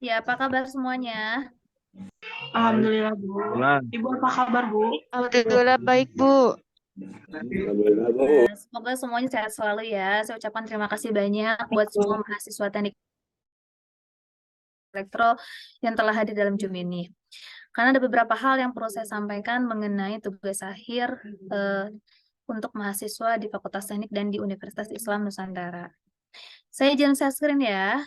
Ya, apa kabar semuanya? Alhamdulillah, Bu. Ibu apa kabar, Bu? Alhamdulillah baik, Bu. Nah, semoga semuanya sehat selalu ya. Saya ucapkan terima kasih banyak buat semua mahasiswa teknik elektro yang telah hadir dalam Zoom ini. Karena ada beberapa hal yang perlu saya sampaikan mengenai tugas akhir untuk mahasiswa di Fakultas Teknik dan di Universitas Islam Nusantara. Saya izin share screen ya.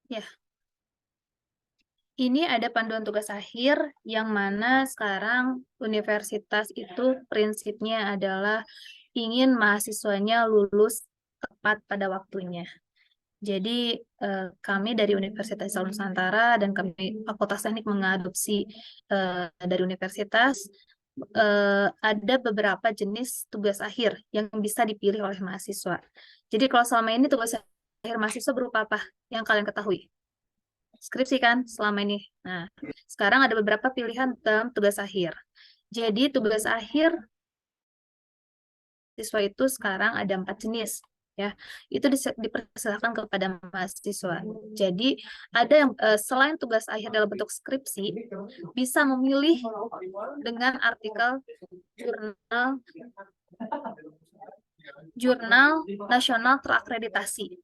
Ya. Ini ada panduan tugas akhir yang mana sekarang universitas itu prinsipnya adalah ingin mahasiswanya lulus tepat pada waktunya. Jadi kami dari Universitas Islam Nusantara dan kami Fakultas Teknik mengadopsi dari universitas ada beberapa jenis tugas akhir yang bisa dipilih oleh mahasiswa. Jadi kalau selama ini tugas akhir mahasiswa berupa apa yang kalian ketahui? Skripsi kan selama ini. Nah, sekarang ada beberapa pilihan dalam tugas akhir. Jadi tugas akhir siswa itu sekarang ada 4 jenis ya. Itu dipersilakan kepada mahasiswa. Jadi ada yang selain tugas akhir dalam bentuk skripsi bisa memilih dengan artikel jurnal nasional terakreditasi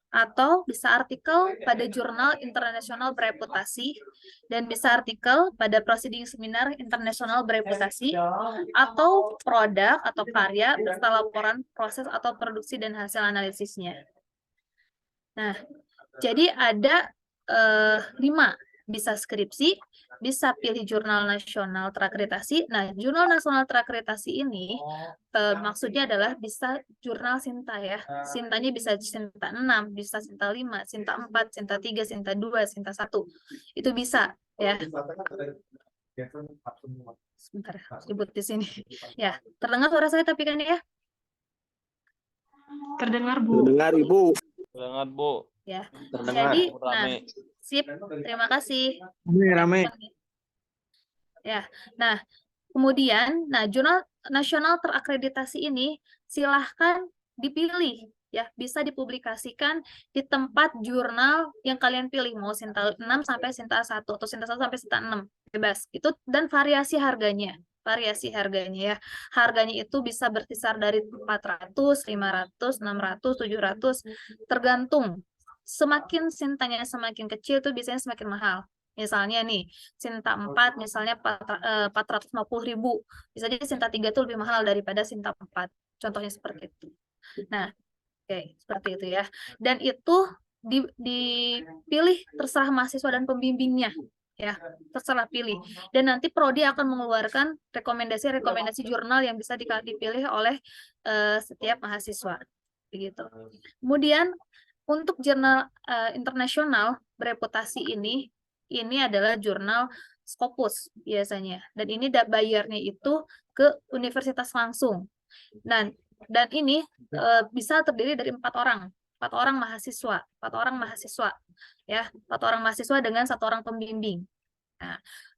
atau bisa artikel pada jurnal internasional bereputasi, dan bisa artikel pada proceeding seminar internasional bereputasi, atau produk atau karya beserta laporan proses atau produksi dan hasil analisisnya. Nah, jadi ada 5, bisa skripsi, bisa pilih jurnal nasional terakreditasi. Nah, jurnal nasional terakreditasi ini maksudnya adalah bisa jurnal Sinta ya. Sintanya bisa Sinta 6, bisa Sinta 5, Sinta 4, Sinta 3, Sinta 2, Sinta 1. Itu bisa ya. Sebentar, ribut di sini. Ya, terdengar suara saya tapi kan ya? Terdengar, Bu. Terdengar, Ibu. Terdengar, Bu. Ya. Terdengar. Jadi, Rame. nah, sip. Terima kasih. Rame. Ya. Nah, kemudian, jurnal nasional terakreditasi ini silahkan dipilih ya, bisa dipublikasikan di tempat jurnal yang kalian pilih, mau Sinta 6 sampai Sinta 1 atau Sinta 1 sampai Sinta 6, bebas. Itu dan variasi harganya ya. Harganya itu bisa berkisar dari 400, 500, 600, 700, tergantung. Semakin Sintanya semakin kecil itu biasanya semakin mahal. Misalnya nih, Sinta 4 misalnya 450.000. Bisa jadi Sinta 3 itu lebih mahal daripada Sinta 4. Contohnya seperti itu. Nah, oke, seperti itu ya. Dan itu dipilih terserah mahasiswa dan pembimbingnya. Ya, terserah pilih. Dan nanti Prodi akan mengeluarkan rekomendasi-rekomendasi jurnal yang bisa dipilih oleh setiap mahasiswa. Begitu. Kemudian, untuk jurnal internasional bereputasi ini adalah jurnal Scopus biasanya. Dan ini bayarnya itu ke universitas langsung. Dan ini bisa terdiri dari 4 orang. 4 orang mahasiswa. 4 orang mahasiswa. Ya, 4 orang mahasiswa dengan 1 orang pembimbing.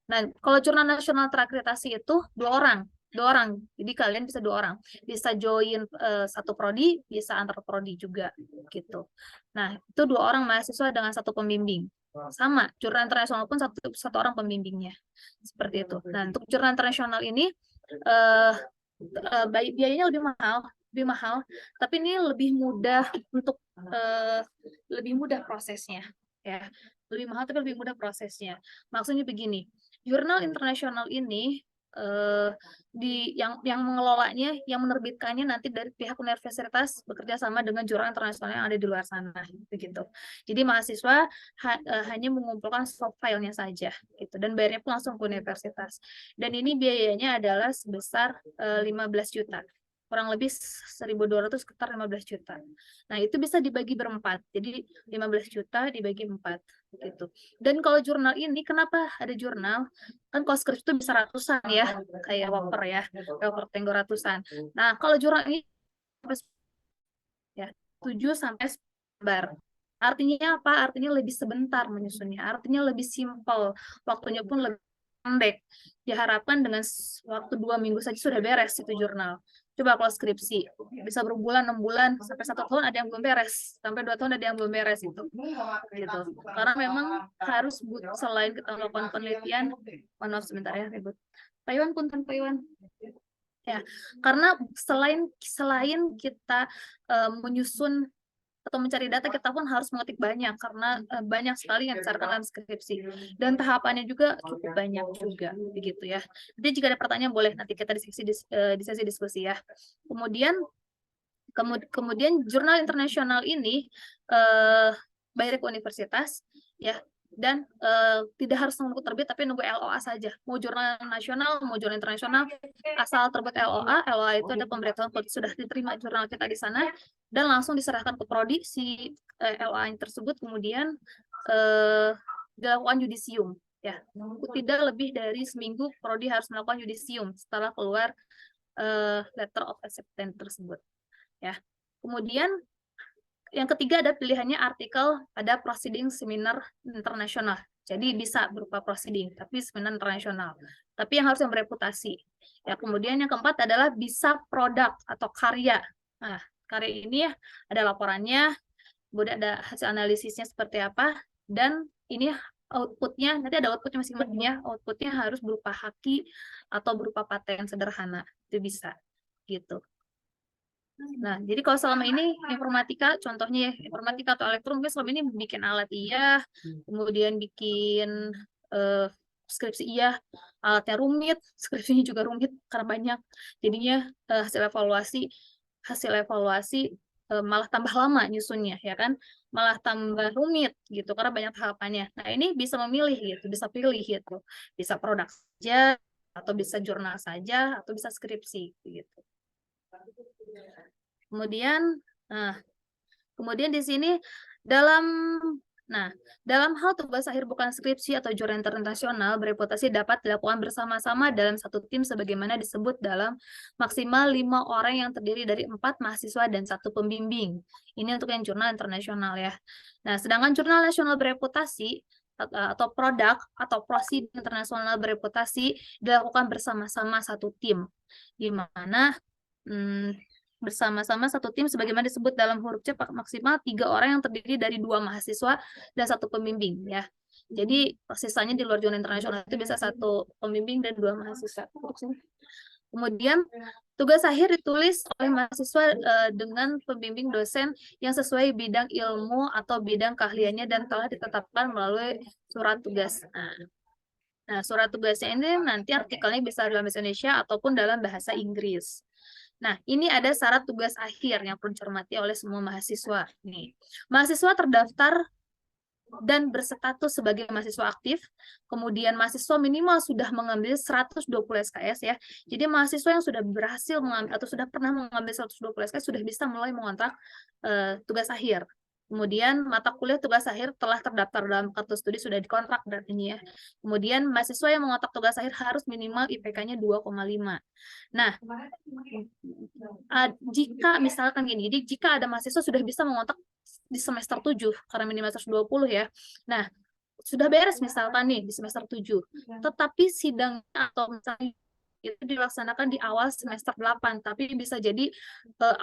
Nah, kalau jurnal nasional terakreditasi itu 2 orang. 2 orang. Jadi kalian bisa 2 orang. Bisa join satu prodi, bisa antar prodi juga gitu. Nah, itu 2 orang mahasiswa dengan 1 pembimbing. Sama, jurnal internasional pun satu orang pembimbingnya. Seperti itu. Nah, untuk jurnal internasional ini biayanya lebih mahal, tapi ini lebih mudah untuk lebih mudah prosesnya ya. Lebih mahal tapi lebih mudah prosesnya. Maksudnya begini, jurnal internasional ini yang mengelolanya, yang menerbitkannya nanti dari pihak universitas bekerja sama dengan jurnal internasional yang ada di luar sana, begitu. Jadi mahasiswa hanya mengumpulkan soft filenya saja, gitu, dan bayarnya pun langsung ke universitas. Dan ini biayanya adalah sebesar 15 juta. Kurang lebih 1.200 sekitar 15 juta. Nah, itu bisa dibagi berempat. Jadi 15 juta dibagi 4 gitu. Dan kalau jurnal ini, kenapa ada jurnal? Kan kalau skripsi itu bisa ratusan ya, kayak Whopper ya, Whopper Tenggo ratusan. Nah, kalau jurnal ini ya 7 sampai 10 lembar. Artinya apa? Artinya lebih sebentar menyusunnya, artinya lebih simpel, waktunya pun lebih pendek. Diharapkan dengan waktu 2 minggu saja sudah beres itu jurnal. Coba kalau skripsi, bisa berbulan, 6 bulan, sampai 1 tahun ada yang belum beres, sampai 2 tahun ada yang belum beres itu. Gitu. Karena memang harus selain kita melakukan penelitian, maaf sebentar ya, ribut. Pak Iwan, punten Pak Iwan. Ya, karena selain kita menyusun atau mencari data, kita pun harus mengetik banyak karena banyak sekali yang dibicarakan dalam skripsi dan tahapannya juga cukup banyak juga begitu ya. Jadi jika ada pertanyaan boleh nanti kita di sesi diskusi ya. Kemudian jurnal internasional ini bayar ke universitas ya, dan tidak harus nunggu terbit tapi nunggu LOA saja. Mau jurnal nasional, mau jurnal internasional, asal terbit LOA. LOA itu ada pemberitahuan kalau sudah diterima jurnal kita di sana dan langsung diserahkan ke prodi si LOA tersebut, kemudian dilakukan yudisium ya. Tidak lebih dari seminggu prodi harus melakukan yudisium setelah keluar letter of acceptance tersebut ya. Kemudian yang ketiga ada pilihannya artikel pada proceeding seminar internasional. Jadi bisa berupa proceeding, tapi seminar internasional. Tapi yang harus yang bereputasi. Ya, kemudian yang keempat adalah bisa produk atau karya. Nah, karya ini ya ada laporannya, kemudian ada hasil analisisnya seperti apa, dan ini outputnya, nanti ada outputnya masing-masingnya, outputnya harus berupa haki atau berupa paten sederhana. Itu bisa, gitu. Nah, jadi kalau selama ini informatika, contohnya ya, informatika atau elektro mungkin selama ini bikin alat iya, kemudian bikin skripsi iya, alatnya rumit, skripsinya juga rumit karena banyak. Jadinya hasil evaluasi malah tambah lama nyusunnya, ya kan? Malah tambah rumit gitu karena banyak tahapannya. Nah, ini bisa memilih gitu, bisa pilih gitu. Bisa produk saja, atau bisa jurnal saja, atau bisa skripsi gitu. Kemudian di sini dalam hal tugas akhir bukan skripsi atau jurnal internasional bereputasi dapat dilakukan bersama-sama dalam satu tim sebagaimana disebut dalam maksimal 5 orang yang terdiri dari 4 mahasiswa dan 1 pembimbing. Ini untuk yang jurnal internasional ya. Nah, sedangkan jurnal nasional bereputasi atau produk atau prosedur internasional bereputasi dilakukan bersama-sama satu tim, di mana bersama-sama satu tim sebagaimana disebut dalam huruf C maksimal 3 orang yang terdiri dari 2 mahasiswa dan 1 pembimbing ya. Jadi sisanya di luar jurnal internasional itu bisa 1 pembimbing dan 2 mahasiswa. Kemudian tugas akhir ditulis oleh mahasiswa dengan pembimbing dosen yang sesuai bidang ilmu atau bidang keahliannya dan telah ditetapkan melalui surat tugas. Nah, surat tugasnya ini nanti artikelnya bisa dalam bahasa Indonesia ataupun dalam bahasa Inggris. Nah, ini ada syarat tugas akhir yang perlu dicermati oleh semua mahasiswa. Nih, mahasiswa terdaftar dan berstatus sebagai mahasiswa aktif, kemudian mahasiswa minimal sudah mengambil 120 SKS ya. Jadi mahasiswa yang sudah berhasil mengambil atau sudah pernah mengambil 120 SKS sudah bisa mulai mengontrak tugas akhir. Kemudian mata kuliah tugas akhir telah terdaftar dalam kartu studi sudah dikontrak berarti ya. Kemudian mahasiswa yang mengontrak tugas akhir harus minimal IPK-nya 2,5. Nah, jika misalkan gini, jadi jika ada mahasiswa sudah bisa mengontrak di semester 7 karena minimal 120 ya. Nah, sudah beres misalkan nih di semester 7. Tetapi sidang atau misalnya itu dilaksanakan di awal semester 8, tapi bisa jadi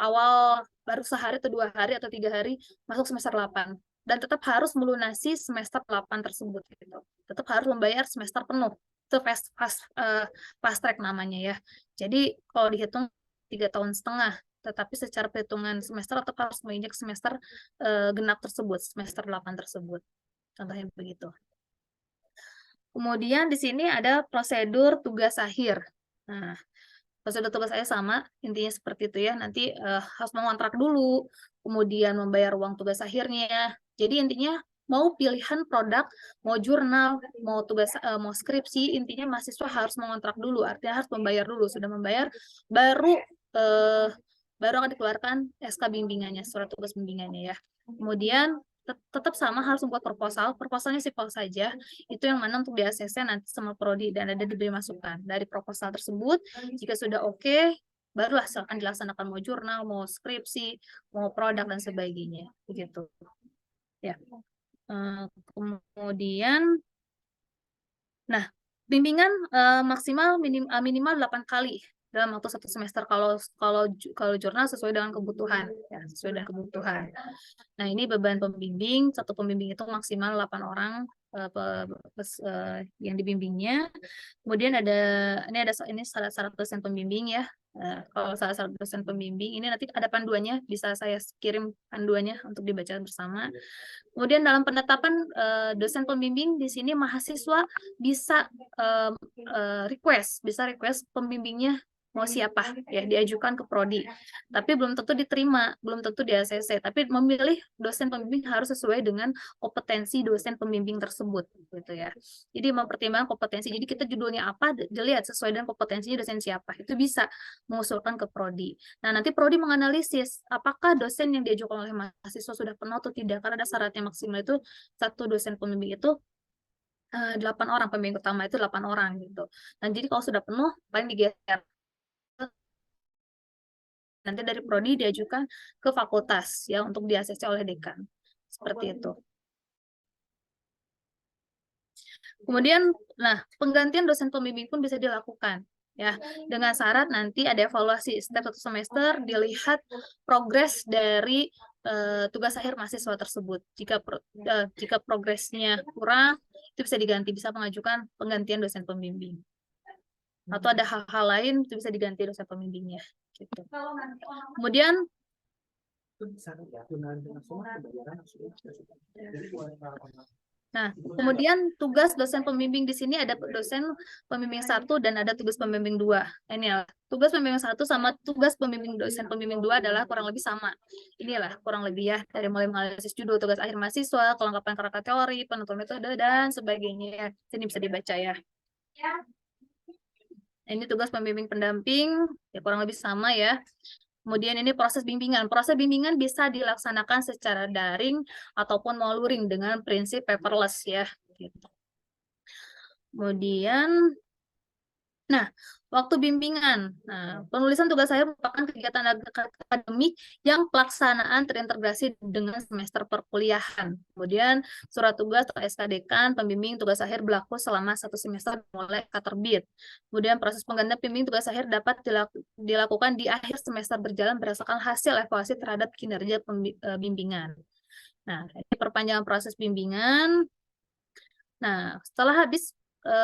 awal baru sehari atau 2 hari atau 3 hari masuk semester 8 dan tetap harus melunasi semester 8 tersebut gitu. Tetap harus membayar semester penuh. Itu fast track namanya ya. Jadi kalau dihitung 3,5 tahun, tetapi secara perhitungan semester tetap harus menginjak semester genap tersebut, semester 8 tersebut. Contohnya begitu. Kemudian di sini ada prosedur tugas akhir. Nah, prosedur tugas akhir sama, intinya seperti itu ya. Nanti harus mengontrak dulu, kemudian membayar uang tugas akhirnya. Jadi intinya mau pilihan produk, mau jurnal, mau tugas, mau skripsi, intinya mahasiswa harus mengontrak dulu. Artinya harus membayar dulu. Sudah membayar, baru akan dikeluarkan SK bimbingannya, surat tugas bimbingannya ya. Kemudian tetap sama harus membuat proposal. Proposalnya simpel saja. Itu yang mana untuk di ACC nanti sama prodi dan ada diberi masukan dari proposal tersebut. Jika sudah oke, barulah silakan dilaksanakan mau jurnal, mau skripsi, mau produk dan sebagainya. Begitu. Ya. Kemudian, nah, bimbingan maksimal minimal 8 kali dalam waktu 1 semester kalau jurnal sesuai dengan kebutuhan, ya, sesuai dengan kebutuhan. Nah, ini beban pembimbing, satu pembimbing itu maksimal 8 orang yang dibimbingnya. Kemudian ini syarat-syarat dosen pembimbing ya. Kalau syarat dosen pembimbing ini nanti ada panduannya, bisa saya kirim panduannya untuk dibaca bersama. Kemudian dalam penetapan dosen pembimbing di sini mahasiswa bisa bisa request pembimbingnya mau siapa ya, diajukan ke prodi. Tapi belum tentu diterima, belum tentu di ACC, tapi memilih dosen pembimbing harus sesuai dengan kompetensi dosen pembimbing tersebut gitu ya. Jadi mempertimbangkan kompetensi. Jadi kita judulnya apa, dilihat sesuai dengan kompetensinya dosen siapa. Itu bisa mengusulkan ke prodi. Nah, nanti prodi menganalisis apakah dosen yang diajukan oleh mahasiswa sudah penuh atau tidak, karena ada syaratnya maksimal itu satu dosen pembimbing itu 8 orang, pembimbing utama itu 8 orang gitu. Dan jadi kalau sudah penuh paling digeser, nanti dari prodi diajukan ke fakultas ya untuk di-ACC oleh dekan. Seperti itu. Kemudian, nah, penggantian dosen pembimbing pun bisa dilakukan ya, dengan syarat nanti ada evaluasi setiap 1 semester, dilihat progres dari tugas akhir mahasiswa tersebut. Jika progresnya kurang, itu bisa diganti, bisa mengajukan penggantian dosen pembimbing. Atau ada hal-hal lain, itu bisa diganti dosen pembimbingnya. Gitu. Kemudian, nah, kemudian tugas dosen pembimbing di sini ada dosen pembimbing 1 dan ada tugas pembimbing 2. Ini ya, tugas pembimbing 1 sama tugas pembimbing dosen pembimbing 2 adalah kurang lebih sama. Inilah kurang lebih ya, dari mulai menganalisis judul, tugas akhir mahasiswa, kelengkapan kerangka teori, penuturan metode, dan sebagainya. Ini bisa dibaca ya. Ini tugas pembimbing pendamping, ya kurang lebih sama ya. Kemudian ini proses bimbingan. Proses bimbingan bisa dilaksanakan secara daring ataupun mau luring dengan prinsip paperless ya. Gitu. Kemudian, nah, waktu bimbingan. Nah, penulisan tugas akhir merupakan kegiatan akademik yang pelaksanaan terintegrasi dengan semester perkuliahan. Kemudian, surat tugas atau SK dekan pembimbing tugas akhir berlaku selama 1 semester mulai terbit. Kemudian, proses penggantian pembimbing tugas akhir dapat dilakukan di akhir semester berjalan berdasarkan hasil evaluasi terhadap kinerja bimbingan. Nah, ini perpanjangan proses bimbingan. Nah, setelah habis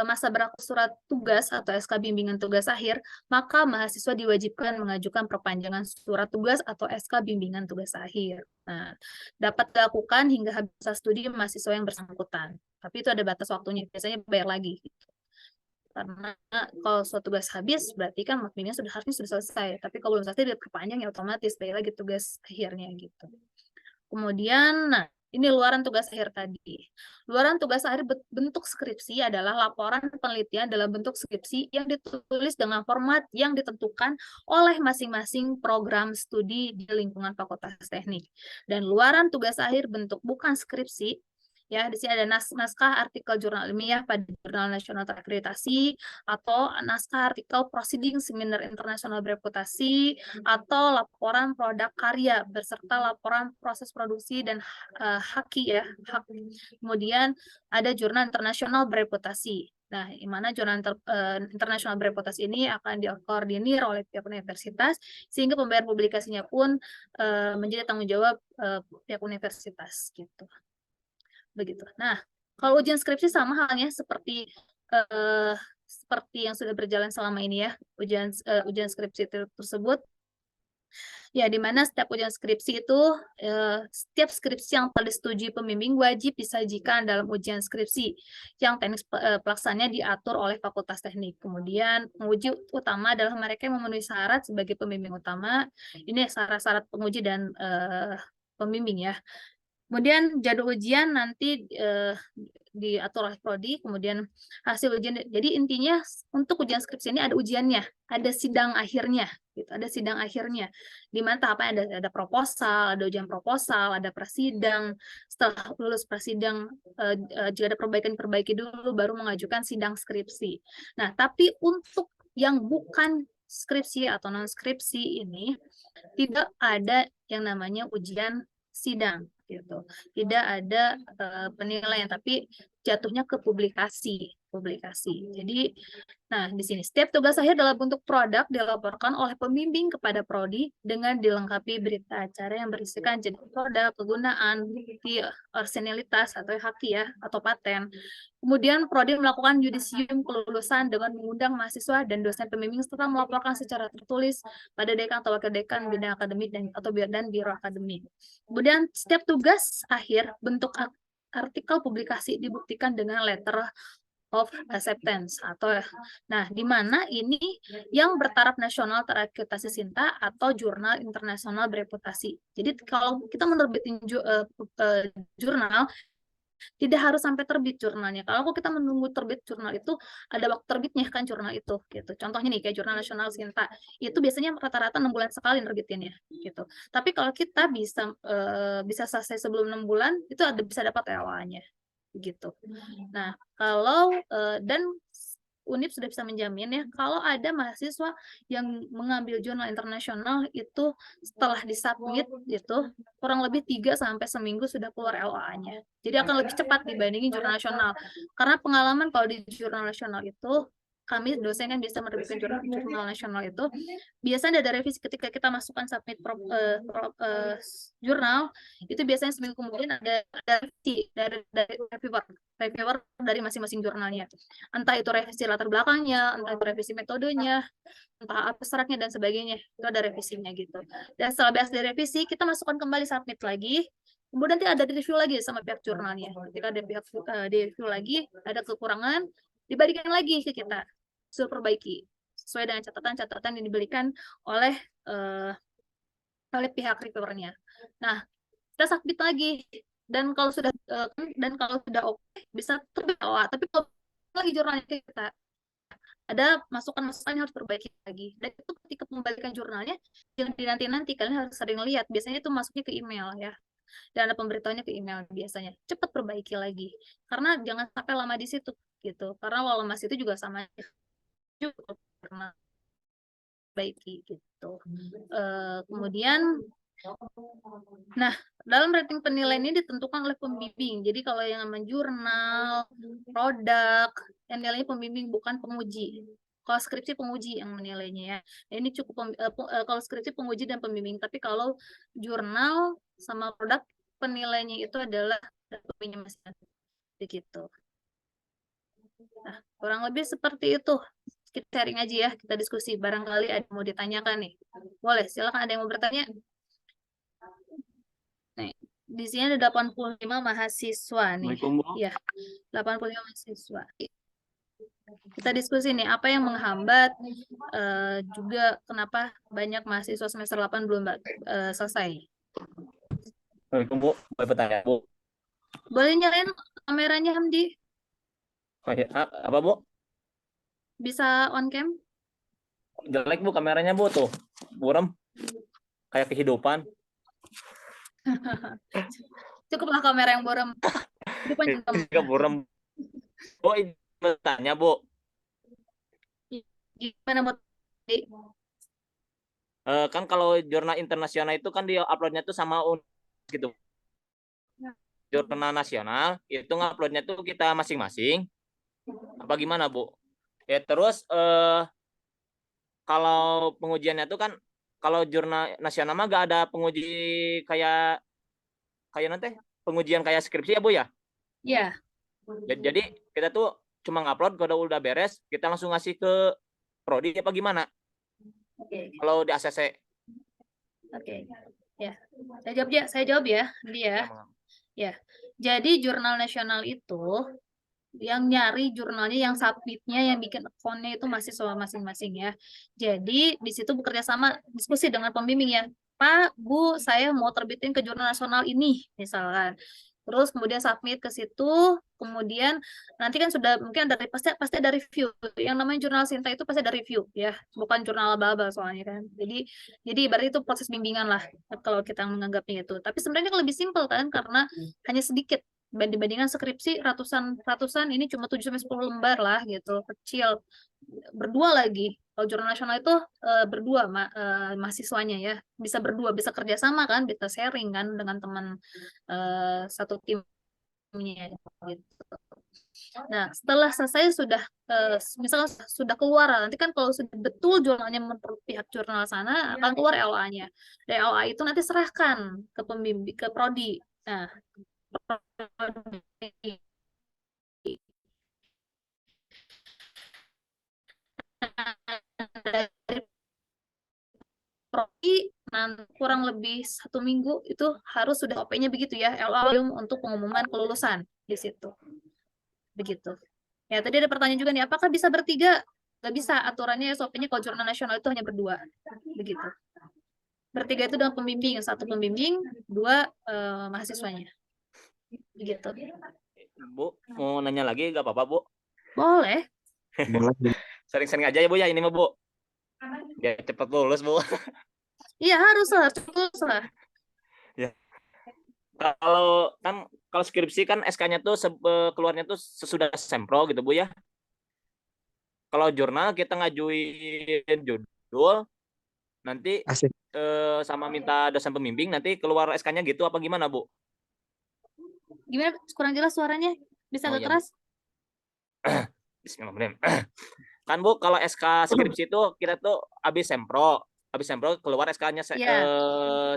masa berlaku surat tugas atau SK bimbingan tugas akhir, maka mahasiswa diwajibkan mengajukan perpanjangan surat tugas atau SK bimbingan tugas akhir. Nah, dapat dilakukan hingga habis masa studi mahasiswa yang bersangkutan. Tapi itu ada batas waktunya, biasanya bayar lagi. Karena kalau suatu tugas habis, berarti kan bimbingan harusnya sudah selesai. Tapi kalau belum selesai, diperpanjang ya otomatis bayar lagi tugas akhirnya gitu. Kemudian, nah, ini luaran tugas akhir tadi. Luaran tugas akhir bentuk skripsi adalah laporan penelitian dalam bentuk skripsi yang ditulis dengan format yang ditentukan oleh masing-masing program studi di lingkungan Fakultas Teknik. Dan luaran tugas akhir bentuk bukan skripsi, ya, di sini ada naskah artikel jurnal ilmiah pada Jurnal Nasional Terakreditasi, atau naskah artikel proceeding seminar internasional bereputasi, atau laporan produk karya beserta laporan proses produksi dan haki ya. Kemudian ada jurnal internasional bereputasi. Nah, di mana jurnal internasional bereputasi ini akan dikoordinir oleh pihak universitas, sehingga pembayar publikasinya pun menjadi tanggung jawab pihak universitas gitu. Begitu. Nah, kalau ujian skripsi sama halnya seperti yang sudah berjalan selama ini ya, ujian skripsi tersebut. Ya, di mana setiap ujian skripsi itu, setiap skripsi yang telah disetujui pembimbing wajib disajikan dalam ujian skripsi yang teknik pelaksanaannya diatur oleh Fakultas Teknik. Kemudian, penguji utama adalah mereka yang memenuhi syarat sebagai pembimbing utama. Ini syarat-syarat penguji dan pembimbing ya. Kemudian jadwal ujian nanti diatur oleh prodi, kemudian hasil ujian. Jadi intinya untuk ujian skripsi ini ada ujiannya, ada sidang akhirnya, gitu. Ada sidang akhirnya. Di mana tahapannya ada proposal, ada ujian proposal, ada prasidang. Setelah lulus prasidang, jika ada perbaikan perbaiki dulu, baru mengajukan sidang skripsi. Nah, tapi untuk yang bukan skripsi atau non skripsi ini tidak ada yang namanya ujian sidang. gitu. Tidak ada penilaian, tapi jatuhnya ke publikasi. Jadi, nah di sini setiap tugas akhir dalam bentuk produk dilaporkan oleh pembimbing kepada prodi dengan dilengkapi berita acara yang berisikan jenis produk, kegunaan, bukti, orisinilitas atau haki ya atau paten. Kemudian prodi melakukan yudisium kelulusan dengan mengundang mahasiswa dan dosen pembimbing serta melaporkan secara tertulis pada dekan atau wakil dekan bidang akademik dan biro akademik. Kemudian setiap tugas akhir bentuk artikel publikasi dibuktikan dengan letter of acceptance di mana ini yang bertaraf nasional terakreditasi SINTA atau jurnal internasional bereputasi. Jadi kalau kita menerbitin jurnal tidak harus sampai terbit jurnalnya. Kalau kita menunggu terbit jurnal itu ada waktu terbitnya kan jurnal itu gitu. Contohnya nih kayak jurnal nasional SINTA itu biasanya rata-rata 6 bulan sekali nerbitinnya gitu. Tapi kalau kita bisa selesai sebelum 6 bulan itu bisa dapat LA-nya gitu. Nah, kalau dan UNIP sudah bisa menjamin ya kalau ada mahasiswa yang mengambil jurnal internasional itu setelah disubmit itu kurang lebih 3 sampai seminggu sudah keluar LA-nya. Jadi akan lebih cepat dibandingin jurnal nasional. Karena pengalaman kalau di jurnal nasional itu kami dosen kan bisa menerbitkan jurnal nasional itu biasanya ada revisi ketika kita masukkan submit jurnal itu biasanya seminggu kemudian ada revisi dari reviewer dari masing-masing jurnalnya, entah itu revisi latar belakangnya, entah itu revisi metodenya, entah abstraknya dan sebagainya, itu ada revisinya gitu. Dan setelah beres dari revisi kita masukkan kembali submit lagi, kemudian nanti ada review lagi sama pihak jurnalnya. Ketika ada pihak review lagi ada kekurangan dibalikin lagi ke kita suruh perbaiki sesuai dengan catatan-catatan yang diberikan oleh pihak reviewernya. Nah, kita submit lagi dan kalau sudah oke bisa terbit LA. Tapi kalau lagi jurnalnya kita ada masukan-masukan yang harus perbaiki lagi. Dan itu ketika pembalikan jurnalnya jangan dinanti-nanti, kalian harus sering lihat. Biasanya itu masuknya ke email ya. Dan ada pemberitahuannya ke email biasanya. Cepat perbaiki lagi. Karena jangan sampai lama di situ gitu. Karena kalau lama situ juga sama juga pernah baiki gitu. Kemudian nah, dalam rating penilaian ini ditentukan oleh pembimbing. Jadi kalau yang namanya jurnal, produk, yang nilainya pembimbing bukan penguji. Kalau skripsi penguji yang menilainya ya. Ini cukup kalau skripsi penguji dan pembimbing, tapi kalau jurnal sama produk penilainya itu adalah pembimbing masing-masing. Begitu. Nah, kurang lebih seperti itu. Kita sharing aja ya, kita diskusi. Barangkali ada yang mau ditanyakan nih. Boleh, silakan ada yang mau bertanya. Nih, di sini ada 85 mahasiswa nih. Ya, 85 mahasiswa. Kita diskusi nih, apa yang menghambat juga kenapa banyak mahasiswa semester 8 belum selesai. Assalamualaikum Bu, boleh bertanya Bu? Boleh nyalain kameranya Hamdi? Oh, ya. Apa Bu? Bisa on cam? Jelek Bu kameranya Bu tuh, buram, kayak kehidupan. Cukuplah kamera yang buram. Juga buram. Bu, bertanya Bu. Gimana Bu? Kan kalau jurnal internasional itu kan dia uploadnya tuh sama gitu. Jurnal nasional itu nguploadnya tuh kita masing-masing. Apa gimana Bu? Ya terus kalau pengujiannya tuh kan kalau jurnal nasional mah gak ada penguji kayak nanti pengujian kayak skripsi ya Bu ya? Iya. Jadi kita tuh cuma ngupload kalau udah beres kita langsung ngasih ke prodi apa gimana? Oke. Kalau di ACC. Oke. Ya. Saya jawab ya, dia. Ya. Jadi jurnal nasional itu yang nyari jurnalnya, yang submitnya, yang bikin account-nya itu mahasiswa masing-masing ya. Jadi di situ bekerja sama diskusi dengan pembimbing ya. Pak, Bu, saya mau terbitin ke jurnal nasional ini misalkan. Terus kemudian submit ke situ, kemudian nanti kan sudah mungkin ada pasti ada review. Yang namanya jurnal SINTA itu pasti ada review ya, bukan jurnal abal-abal soalnya kan. Jadi berarti itu proses bimbingan lah kalau kita menganggapnya itu. Tapi sebenarnya lebih simpel kan karena hanya sedikit Dibandingkan skripsi ratusan ini cuma 7-10 lembar lah gitu, kecil. Berdua lagi. Kalau jurnal nasional itu berdua mahasiswanya ya, bisa berdua, bisa kerjasama kan, bisa sharing kan dengan teman satu timnya gitu. Nah, setelah selesai sudah misalnya sudah keluar, nanti kan kalau sudah betul jurnalnya menurut pihak jurnal sana akan keluar LOA-nya. Dari LOA itu nanti serahkan ke pembimbing, ke prodi. Nah, prodi dari prodi nanti kurang lebih 1 minggu itu harus sudah OP-nya begitu ya, LOA untuk pengumuman kelulusan di situ. Begitu. Ya, tadi ada pertanyaan juga nih, apakah bisa bertiga? Nggak bisa, aturannya SOP-nya kalau jurnal nasional itu hanya berdua. Begitu. Bertiga itu dengan pembimbing, 1 pembimbing, 2 mahasiswanya. Begitu. Bu, mau nanya lagi nggak apa-apa, Bu? Boleh. Sering-sering aja ya, Bu, ya ini mah, Bu. Ya cepat lulus, Bu. Iya, harus lah. Ya. Kalau skripsi kan SK-nya tuh keluarnya tuh sesudah sempro gitu, Bu ya. Kalau jurnal kita ngajuin judul, nanti sama minta dosen pembimbing, nanti keluar SK-nya gitu apa gimana, Bu? Gimana? Kurang jelas suaranya? Bisa agak iya, keras? Bismillahirrahmanirrahim. Kan, Bu, kalau SK skripsi itu kita tuh habis sempro keluar SK-nya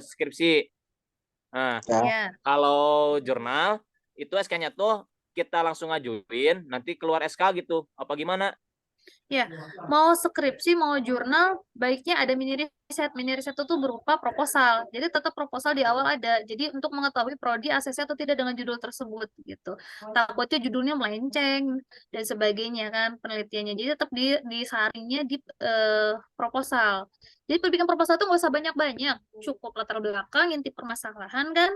skripsi. Nah, kalau jurnal itu SK-nya tuh kita langsung ngajuin, nanti keluar SK gitu. Apa gimana? Ya, mau skripsi, mau jurnal, baiknya ada mini riset. Mini riset itu berupa proposal. Jadi tetap proposal di awal ada. Jadi untuk mengetahui prodi ACC atau tidak dengan judul tersebut gitu. Takutnya judulnya melenceng dan sebagainya kan penelitiannya. Jadi tetap disaringnya di proposal. Jadi bikin proposal itu nggak usah banyak-banyak. Cukup latar belakang, inti permasalahan kan.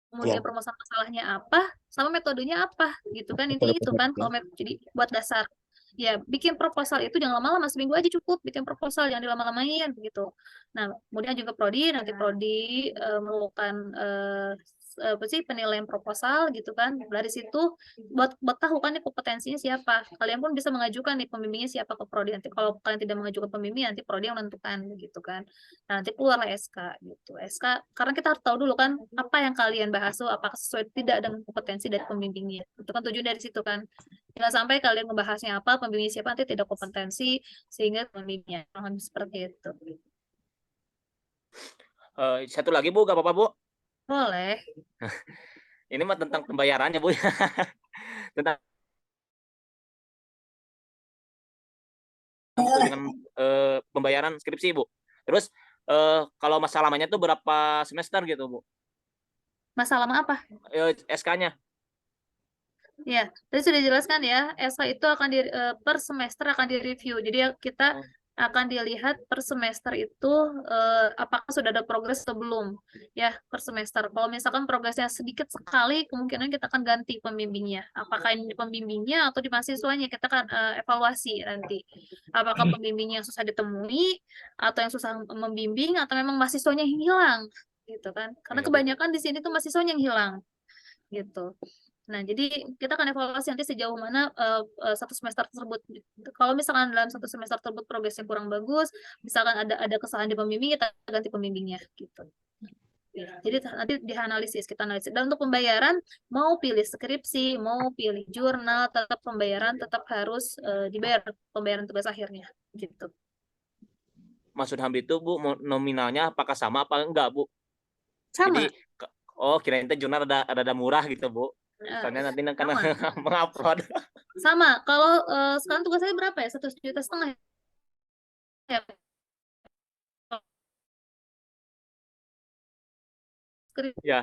Kemudian permasalahan masalahnya apa, sama metodenya apa, gitu kan, intinya itu kan, kalau jadi buat dasar. Ya, bikin proposal itu jangan lama-lama, seminggu aja cukup bikin proposal, jangan dilama-lamain, gitu. Nah, kemudian juga prodi, nanti prodi melakukan apa sih penilaian proposal gitu kan, dari situ buat tahu kan nih kompetensinya siapa. Kalian pun bisa mengajukan nih pembimbingnya siapa ke prodi. Nanti kalau kalian tidak mengajukan pembimbing, nanti prodi yang menentukan gitu kan. Nah, nanti keluarlah SK gitu. SK karena kita harus tahu dulu kan apa yang kalian bahas tuh apakah sesuai tidak dengan kompetensi dari pembimbingnya. Itu kan tujuan dari situ kan. Jangan sampai kalian membahasnya apa, pembimbingnya siapa nanti tidak kompetensi sehingga pembimbingnya seperti itu. Satu lagi, Bu, gak apa-apa, Bu? Boleh. Ini mah tentang pembayarannya, Bu. Tentang dengan pembayaran skripsi, Bu. Terus kalau masa lamanya tuh berapa semester gitu, Bu? Masa lama apa? SK-nya. Ya, tadi sudah dijelaskan ya, SK itu akan per semester akan direview. Jadi kita akan dilihat per semester itu apakah sudah ada progres atau belum ya per semester. Kalau misalkan progresnya sedikit sekali, kemungkinan kita akan ganti pembimbingnya. Apakah ini di pembimbingnya atau di mahasiswanya, kita akan evaluasi nanti. Apakah pembimbingnya yang susah ditemui atau yang susah membimbing atau memang mahasiswanya yang hilang gitu kan. Karena kebanyakan di sini tuh mahasiswanya yang hilang gitu. Nah, jadi kita akan evaluasi nanti sejauh mana satu semester tersebut. Kalau misalkan dalam satu semester tersebut progresnya kurang bagus, misalkan ada kesalahan di pembimbing, kita ganti pembimbingnya gitu. Ya, jadi nanti dianalisis, kita analisis. Dan untuk pembayaran, mau pilih skripsi, mau pilih jurnal, tetap pembayaran tetap harus dibayar pembayaran tugas akhirnya gitu. Maksud Hamdi itu, Bu, nominalnya apakah sama apa enggak, Bu? Sama. Jadi, kirain jurnal ada murah gitu, Bu. Soalnya nanti kan mengupload. Sama. Kalau sekarang tugas saya berapa ya? 1,5 juta ya? Ya.